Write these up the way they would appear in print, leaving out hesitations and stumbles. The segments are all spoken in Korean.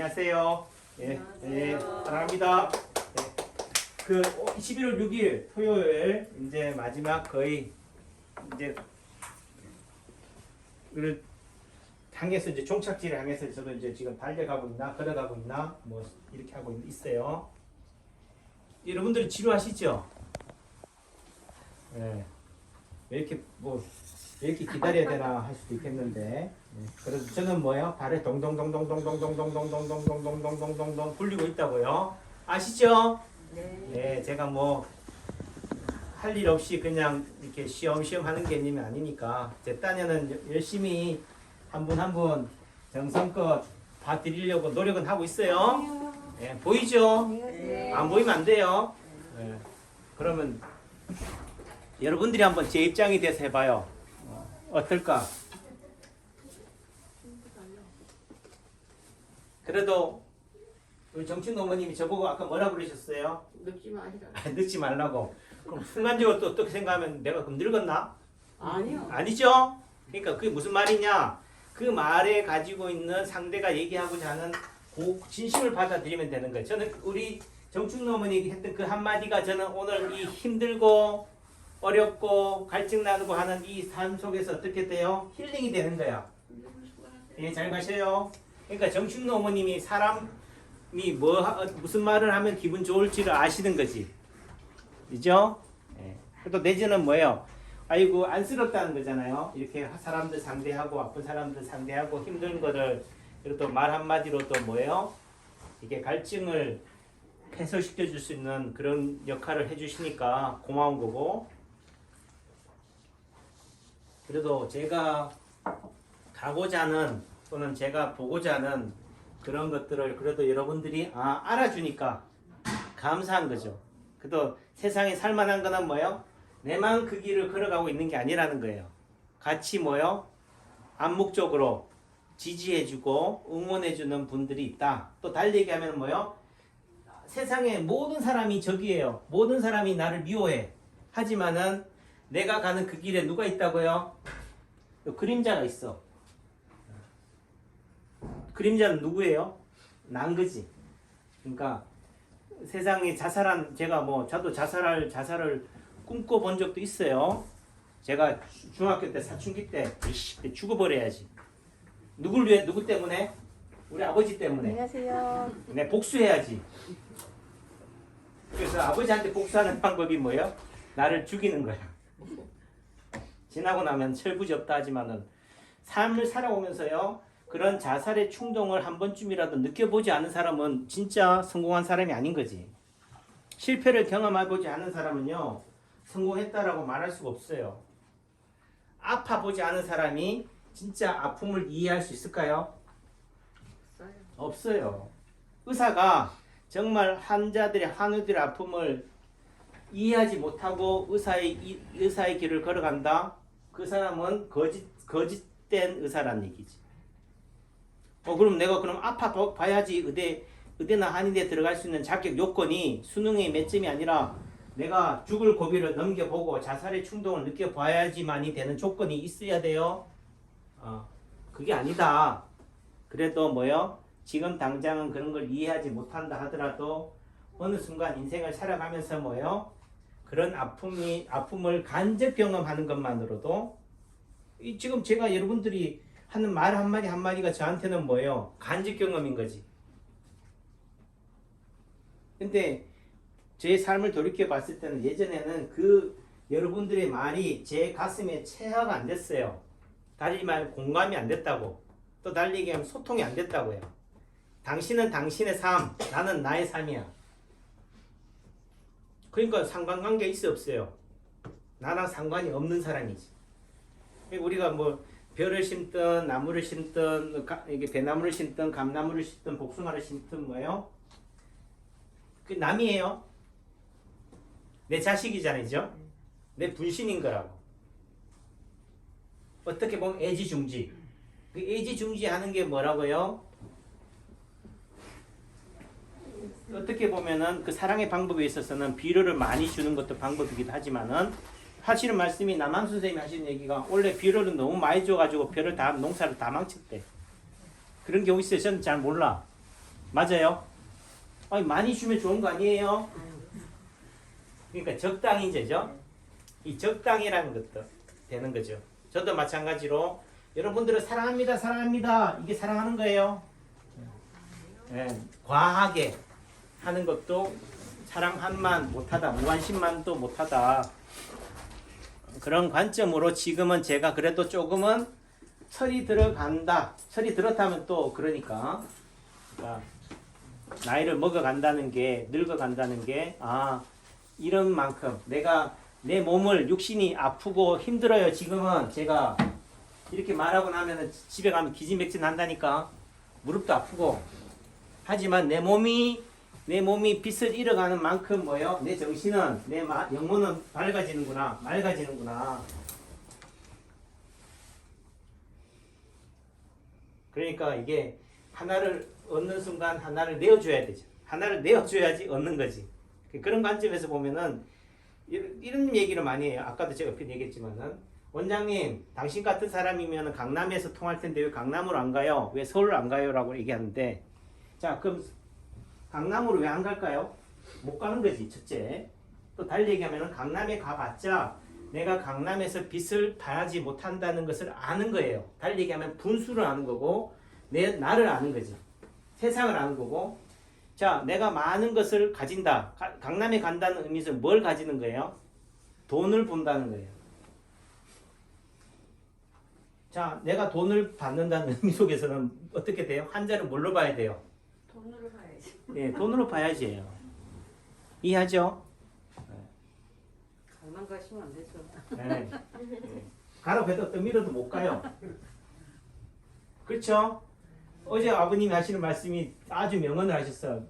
안녕하세요. 예, 예, 사랑합니다. 예, 그 11월 6일 토요일 이제 마지막 거의 이제 그 향해서 이제 종착지를 향해서 저도 이제 지금 달려가고 있나 걸어가고 있나 뭐 이렇게 하고 있어요. 여러분들이 지루하시죠? 예. 왜 이렇게 왜 이렇게 기다려야 되나 할 수도 있겠는데, 예. 그래서 저는 뭐예요? 발에 동동동동동동동동동동동동동동동동동 굴리고 있다고요. 아시죠? 네. 제가 뭐 할 일 없이 그냥 이렇게 쉬엄쉬엄 하는 게 아니니까 제 딴에는 열심히 한 분 한 분 정성껏 봐드리려고 노력은 하고 있어요. 예, 보이죠? 안 보이면 안 돼요. 예. 그러면 여러분들이 한번 제 입장이 돼서 해봐요. 어떨까? 그래도 우리 정춘 어머님이 저보고 아까 뭐라 그러셨어요? 늙지 마시라. 늦지 말라고. 그럼 순간적으로 또 어떻게 생각하면 내가 그럼 늙었나? 아니요. 아니죠? 그러니까 그게 무슨 말이냐? 그 말에 가지고 있는 상대가 얘기하고자 하는 그 진심을 받아들이면 되는 거예요. 저는 우리 정춘 어머니 했던 그 한마디가 저는 오늘 이 힘들고 어렵고 갈증 나고 하는 이 삶 속에서 어떻게 돼요? 힐링이 되는 거야. 예, 잘 가셔요. 그러니까 정춘 어머님이 사람이 무슨 말을 하면 기분 좋을지를 아시는 거지. 그죠? 예. 또 내지는 뭐예요? 아이고 안쓰럽다는 거잖아요. 이렇게 사람들 상대하고 아픈 사람들 상대하고 힘든 거를 그리고 또 말 한마디로 또 뭐예요? 이게 갈증을 해소시켜 줄 수 있는 그런 역할을 해주시니까 고마운 거고. 그래도 제가 가고자 하는 또는 제가 보고자 하는 그런 것들을 그래도 여러분들이 알아주니까 감사한 거죠. 그래도 세상에 살만한 거는 뭐예요? 내만 그 길을 걸어가고 있는 게 아니라는 거예요. 같이 뭐예요? 암묵적으로 지지해주고 응원해주는 분들이 있다. 또 달리 얘기하면 뭐예요? 세상에 모든 사람이 적이에요. 모든 사람이 나를 미워해. 하지만은 내가 가는 그 길에 누가 있다고요? 그림자가 있어. 그림자는 누구예요? 난 거지. 그러니까 세상에 자살한 저도 자살을 꿈꿔본 적도 있어요. 제가 중학교 때 사춘기 때 죽어버려야지. 누구 때문에? 우리 아버지 때문에. 안녕하세요. 네, 복수해야지. 그래서 아버지한테 복수하는 방법이 뭐예요? 나를 죽이는 거야. 지나고 나면 철부지 없다 하지만은 삶을 살아오면서요. 그런 자살의 충동을 한 번쯤이라도 느껴보지 않은 사람은 진짜 성공한 사람이 아닌 거지. 실패를 경험해보지 않은 사람은요. 성공했다라고 말할 수가 없어요. 아파보지 않은 사람이 진짜 아픔을 이해할 수 있을까요? 없어요. 의사가 정말 환우들의 아픔을 이해하지 못하고 의사의 길을 걸어간다? 그 사람은 거짓된 의사란 얘기지. 그럼 내가 아파봐야지 의대나 한의대 들어갈 수 있는 자격 요건이 수능의 몇 점이 아니라 내가 죽을 고비를 넘겨보고 자살의 충동을 느껴봐야지만이 되는 조건이 있어야 돼요. 그게 아니다. 그래도 뭐요? 지금 당장은 그런 걸 이해하지 못한다 하더라도 어느 순간 인생을 살아가면서 뭐요? 그런 아픔을 간접 경험하는 것만으로도 지금 제가 여러분들이 하는 말 한마디 한마디가 저한테는 뭐예요? 간접 경험인 거지. 근데 제 삶을 돌이켜 봤을 때는 예전에는 그 여러분들의 말이 제 가슴에 체화가 안 됐어요. 달리 말하면 공감이 안 됐다고. 또 달리 얘기하면 소통이 안 됐다고요. 당신은 당신의 삶, 나는 나의 삶이야. 그러니까 상관관계 있어 없어요? 나랑 상관이 없는 사람이지. 우리가 뭐 벼를 심든 나무를 심든 이게 배나무를 심든 감나무를 심든 복숭아를 심든 뭐예요? 그 남이에요. 내 자식이잖아요. 내 분신인 거라고. 어떻게 보면 애지중지. 그 애지중지 하는 게 뭐라고요? 어떻게 보면은 그 사랑의 방법에 있어서는 비료를 많이 주는 것도 방법이기도 하지만은 하시는 말씀이 남한 선생님이 하시는 얘기가 원래 비료를 너무 많이 줘가지고 농사를 다 망쳤대. 그런 경우 있어요. 저는 잘 몰라. 맞아요? 아니, 많이 주면 좋은 거 아니에요? 그러니까 적당히 이제죠. 이 적당이라는 것도 되는 거죠. 저도 마찬가지로 여러분들을 사랑합니다, 사랑합니다. 이게 사랑하는 거예요. 예, 과하게 하는 것도 사랑한만 못하다, 무관심만도 못하다. 그런 관점으로 지금은 제가 그래도 조금은 철이 들어간다. 철이 들었다면 또 그러니까 나이를 먹어간다는 게, 늙어간다는 게, 이런 만큼 내가 내 몸을 육신이 아프고 힘들어요. 지금은 제가 이렇게 말하고 나면은 집에 가면 기진맥진 한다니까. 무릎도 아프고. 하지만 내 몸이 빛을 잃어가는 만큼 뭐요? 내 정신은, 내 영혼은 밝아지는구나. 맑아지는구나. 그러니까 이게 하나를 얻는 순간 하나를 내어줘야 되죠. 하나를 내어줘야지 얻는 거지. 그런 관점에서 보면은 이런 얘기를 많이 해요. 아까도 제가 옆에 얘기했지만은, 원장님, 당신 같은 사람이면 강남에서 통할 텐데 왜 강남으로 안 가요? 왜 서울 안 가요? 라고 얘기하는데, 자, 그럼 강남으로 왜 안 갈까요? 못 가는 거지, 첫째. 또 달리 얘기하면 강남에 가봤자 내가 강남에서 빛을 발하지 못한다는 것을 아는 거예요. 달리 얘기하면 분수를 아는 거고, 나를 아는 거지. 세상을 아는 거고. 자, 내가 많은 것을 가진다. 강남에 간다는 의미에서 뭘 가지는 거예요? 돈을 본다는 거예요. 자, 내가 돈을 받는다는 의미 속에서는 어떻게 돼요? 한자를 뭘로 봐야 돼요? 돈으로 봐야지. 네, 돈으로 봐야지. 이해하죠? 갈만 가시면 안 되죠. 네. 가라고 해도 떠밀어도 못 가요. 그렇죠? 어제 아버님이 하시는 말씀이 아주 명언을 하셨어.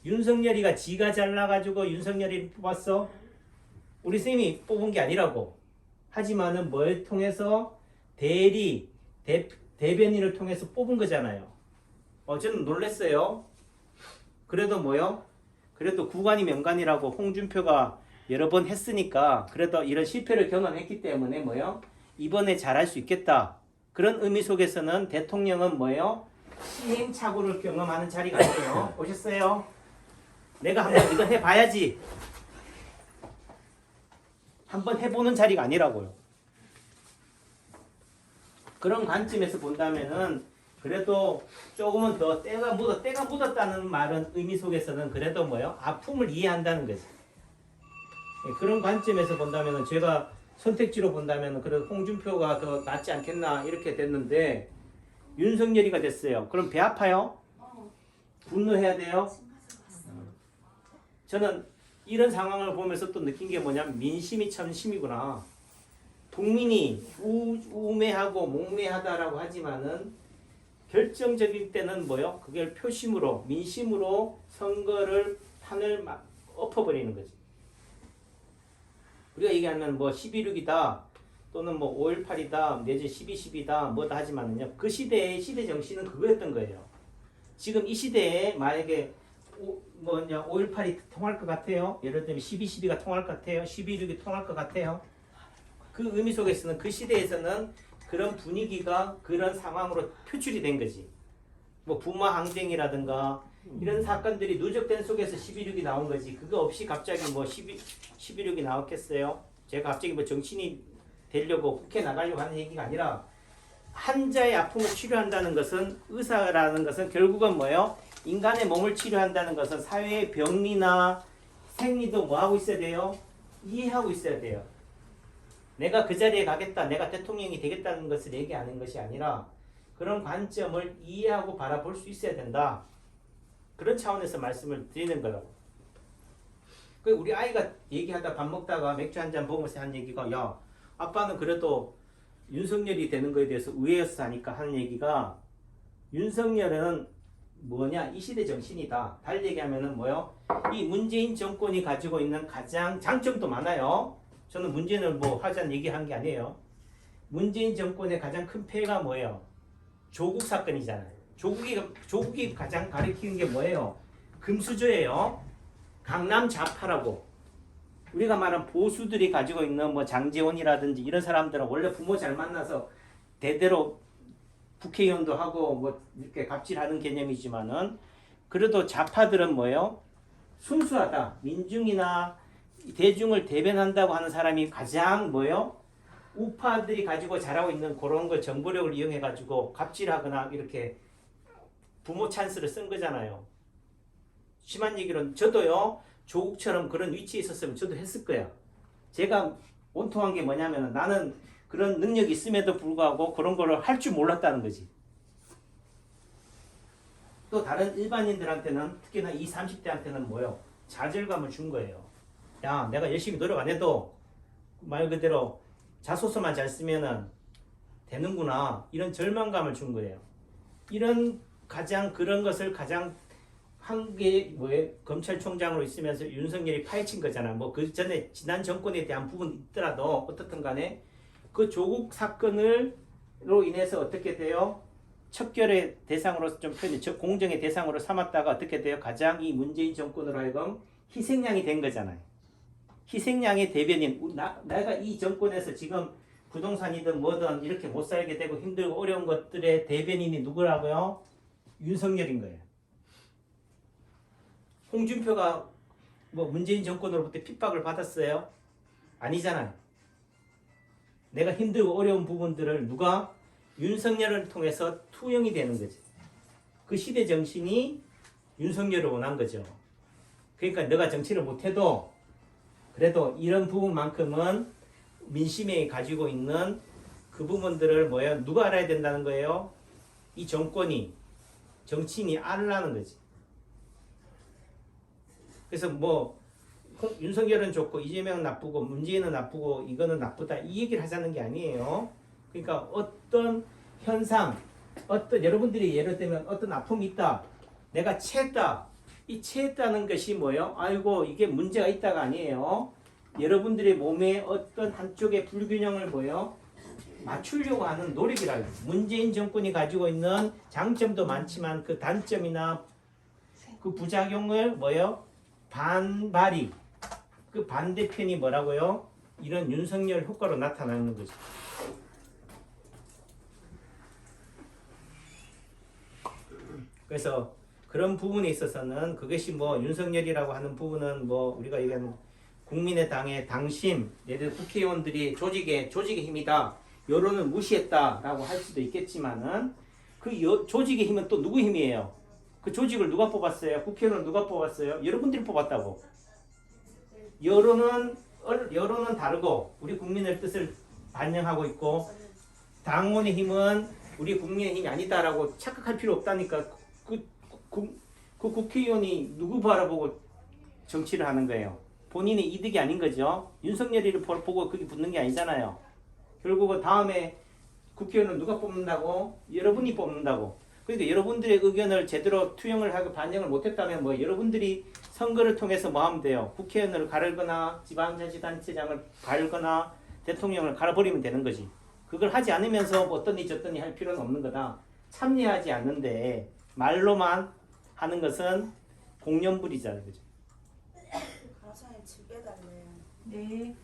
윤석열이가 지가 잘나가지고 윤석열이 뽑았어? 우리 쌤이 뽑은 게 아니라고. 하지만은 뭘 통해서 대변인을 통해서 뽑은 거잖아요. 저는 놀랬어요. 그래도 뭐요? 그래도 구관이 명관이라고 홍준표가 여러 번 했으니까 그래도 이런 실패를 경험했기 때문에 뭐요? 이번에 잘할 수 있겠다. 그런 의미 속에서는 대통령은 뭐예요? 시행착오를 경험하는 자리가 아니에요. 오셨어요? 내가 한번 이거 해봐야지. 한번 해보는 자리가 아니라고요. 그런 관점에서 본다면은 그래도 조금은 더 때가 묻었다는 말은 의미 속에서는 그래도 뭐예요? 아픔을 이해한다는 거지. 그런 관점에서 본다면은 제가 선택지로 본다면은 그래도 홍준표가 더 낫지 않겠나 이렇게 됐는데 윤석열이가 됐어요. 그럼 배 아파요? 분노해야 돼요? 저는 이런 상황을 보면서 또 느낀 게 뭐냐면 민심이 천심이구나. 국민이 우매하고 몽매하다라고 하지만은 결정적인 때는 뭐요? 그걸 표심으로 민심으로 선거를 판을 막 엎어버리는 거지. 우리가 얘기하면 뭐 11.6이다 또는 뭐 5.18이다 내지 12.12다 뭐다 하지만은요 그 시대의 시대 정신은 그거였던 거예요. 지금 이 시대에 만약에 5.18이 통할 것 같아요? 예를 들면 12.12가 통할 것 같아요? 12.6이 통할 것 같아요? 그 의미 속에서는 그 시대에서는 그런 분위기가 그런 상황으로 표출이 된 거지. 뭐 부마 항쟁이라든가 이런 사건들이 누적된 속에서 12.6이 나온 거지. 그거 없이 갑자기 뭐 11.6이 나왔겠어요? 제가 갑자기 뭐 정치인이 되려고 국회 나가려고 하는 얘기가 아니라 환자의 아픔을 치료한다는 것은 의사라는 것은 결국은 뭐예요? 인간의 몸을 치료한다는 것은 사회의 병리나 생리도 뭐 하고 있어야 돼요? 이해하고 있어야 돼요. 내가 그 자리에 가겠다, 내가 대통령이 되겠다는 것을 얘기하는 것이 아니라 그런 관점을 이해하고 바라볼 수 있어야 된다. 그런 차원에서 말씀을 드리는 거라고. 우리 아이가 얘기하다 밥 먹다가 맥주 한잔 먹으면서 한 얘기가 야, 아빠는 그래도 윤석열이 되는 거에 대해서 의외였어 하니까 하는 얘기가 윤석열은 뭐냐? 이 시대 정신이다. 달리 얘기하면은 뭐요? 이 문재인 정권이 가지고 있는 가장 장점도 많아요. 저는 문재인을 뭐 하자는 얘기한 게 아니에요. 문재인 정권의 가장 큰 폐해가 뭐예요? 조국 사건이잖아요. 조국이 가장 가리키는 게 뭐예요? 금수저예요. 강남 좌파라고. 우리가 말한 보수들이 가지고 있는 뭐 장제원이라든지 이런 사람들은 원래 부모 잘 만나서 대대로 국회의원도 하고 뭐 이렇게 갑질하는 개념이지만은 그래도 좌파들은 뭐예요? 순수하다. 민중이나 대중을 대변한다고 하는 사람이 가장 뭐예요? 우파들이 가지고 잘하고 있는 그런 걸 정보력을 이용해 가지고 갑질하거나 이렇게 부모 찬스를 쓴 거잖아요. 심한 얘기로는 저도요. 조국처럼 그런 위치에 있었으면 저도 했을 거야. 제가 온통한 게 뭐냐면 나는 그런 능력이 있음에도 불구하고 그런 거를 할 줄 몰랐다는 거지. 또 다른 일반인들한테는 특히나 20, 30대한테는 뭐요? 좌절감을 준 거예요. 야, 내가 열심히 노력 안 해도 말 그대로 자소서만 잘 쓰면은 되는구나. 이런 절망감을 준 거예요. 이런 그런 것을 가장 한 게 뭐예요? 검찰총장으로 있으면서 윤석열이 파헤친 거잖아. 뭐 그 전에 지난 정권에 대한 부분이 있더라도 어떻든 간에 그 조국 사건으로 인해서 어떻게 돼요? 척결의 대상으로 좀 표현이 공정의 대상으로 삼았다가 어떻게 돼요? 가장 이 문재인 정권으로 하여금 희생양이 된 거잖아요. 희생양의 대변인, 내가 이 정권에서 지금 부동산이든 뭐든 이렇게 못 살게 되고 힘들고 어려운 것들의 대변인이 누구라고요? 윤석열인 거예요. 홍준표가 뭐 문재인 정권으로부터 핍박을 받았어요? 아니잖아요. 내가 힘들고 어려운 부분들을 누가? 윤석열을 통해서 투영이 되는 거지. 그 시대 정신이 윤석열을 원한 거죠. 그러니까 너가 정치를 못해도 그래도 이런 부분만큼은 민심에 가지고 있는 그 부분들을 뭐예요? 누가 알아야 된다는 거예요? 이 정권이, 정치인이 알라는 거지. 그래서 뭐 윤석열은 좋고 이재명은 나쁘고 문재인은 나쁘고 이거는 나쁘다 이 얘기를 하자는 게 아니에요. 그러니까 어떤 현상, 여러분들이 예를 들면 어떤 아픔이 있다. 내가 체했다. 이 체했다는 것이 뭐예요? 아이고 이게 문제가 있다가 아니에요. 여러분들의 몸에 어떤 한쪽의 불균형을 뭐예요? 맞추려고 하는 노력이라고. 문재인 정권이 가지고 있는 장점도 많지만 그 단점이나 그 부작용을 뭐예요? 반발이 그 반대편이 뭐라고요? 이런 윤석열 효과로 나타나는 거죠. 그래서 그런 부분에 있어서는 그것이 뭐 윤석열이라고 하는 부분은 뭐 우리가 얘기하는 국민의당의 당심, 예를 들어 국회의원들이 조직의 힘이다. 여론을 무시했다라고 할 수도 있겠지만은 그 조직의 힘은 또 누구 힘이에요? 그 조직을 누가 뽑았어요? 국회의원을 누가 뽑았어요? 여러분들이 뽑았다고. 여론은 다르고 우리 국민의 뜻을 반영하고 있고 당원의 힘은 우리 국민의 힘이 아니다라고 착각할 필요 없다니까. 그 국회의원이 누구 바라보고 정치를 하는 거예요? 본인의 이득이 아닌 거죠. 윤석열이를 보고 그게 붙는 게 아니잖아요. 결국은 다음에 국회의원을 누가 뽑는다고? 여러분이 뽑는다고. 그러니까 여러분들의 의견을 제대로 투영을 하고 반영을 못했다면 뭐 여러분들이 선거를 통해서 뭐 하면 돼요? 국회의원을 가르거나 지방자치단체장을 가르거나 대통령을 갈아버리면 되는 거지. 그걸 하지 않으면서 뭐 어떠니 저떠니 할 필요는 없는 거다. 참여하지 않는데 말로만 하는 것은 공연불이잖아요. 그죠? 가사에 집 빼달래요. 네.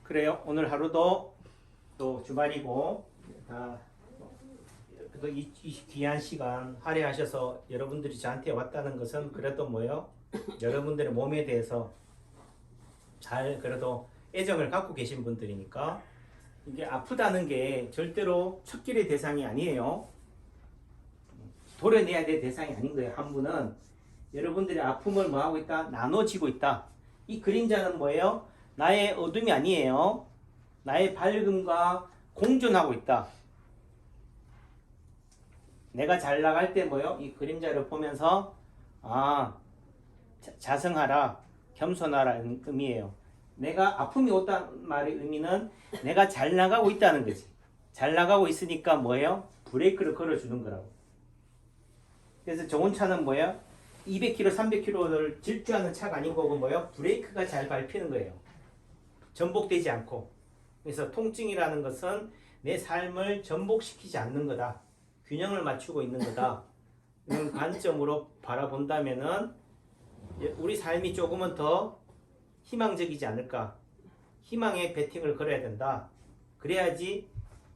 그래요. 오늘 하루도 또 주말이고 그래도 이 귀한 시간 할애하셔서 여러분들이 저한테 왔다는 것은 그래도 뭐요? 여러분들의 몸에 대해서 잘 그래도 애정을 갖고 계신 분들이니까 이게 아프다는 게 절대로 척결의 대상이 아니에요. 도려내야 될 대상이 아닌 거예요. 한 분은 여러분들의 아픔을 뭐 하고 있다? 나눠지고 있다. 이 그림자는 뭐예요? 나의 어둠이 아니에요. 나의 밝음과 공존하고 있다. 내가 잘 나갈 때 뭐요? 이 그림자를 보면서 자성하라, 겸손하라는 의미예요. 내가 아픔이 왔다는 말의 의미는 내가 잘 나가고 있다는 거지. 잘 나가고 있으니까 뭐예요? 브레이크를 걸어주는 거라고. 그래서 좋은 차는 뭐예요? 200km, 300km를 질주하는 차가 아닌 거고 뭐예요? 브레이크가 잘 밟히는 거예요. 전복되지 않고. 그래서 통증이라는 것은 내 삶을 전복시키지 않는 거다. 균형을 맞추고 있는 거다. 이런 관점으로 바라본다면은 우리 삶이 조금은 더 희망적이지 않을까. 희망의 배팅을 걸어야 된다. 그래야지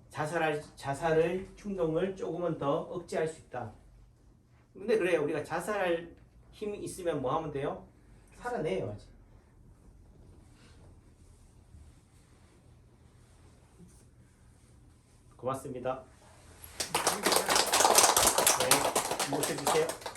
자살을 충동을 조금은 더 억제할 수 있다. 근데 그래 우리가 자살할 힘이 있으면 뭐 하면 돼요? 살아내야지. 고맙습니다. 네, 모셔주세요.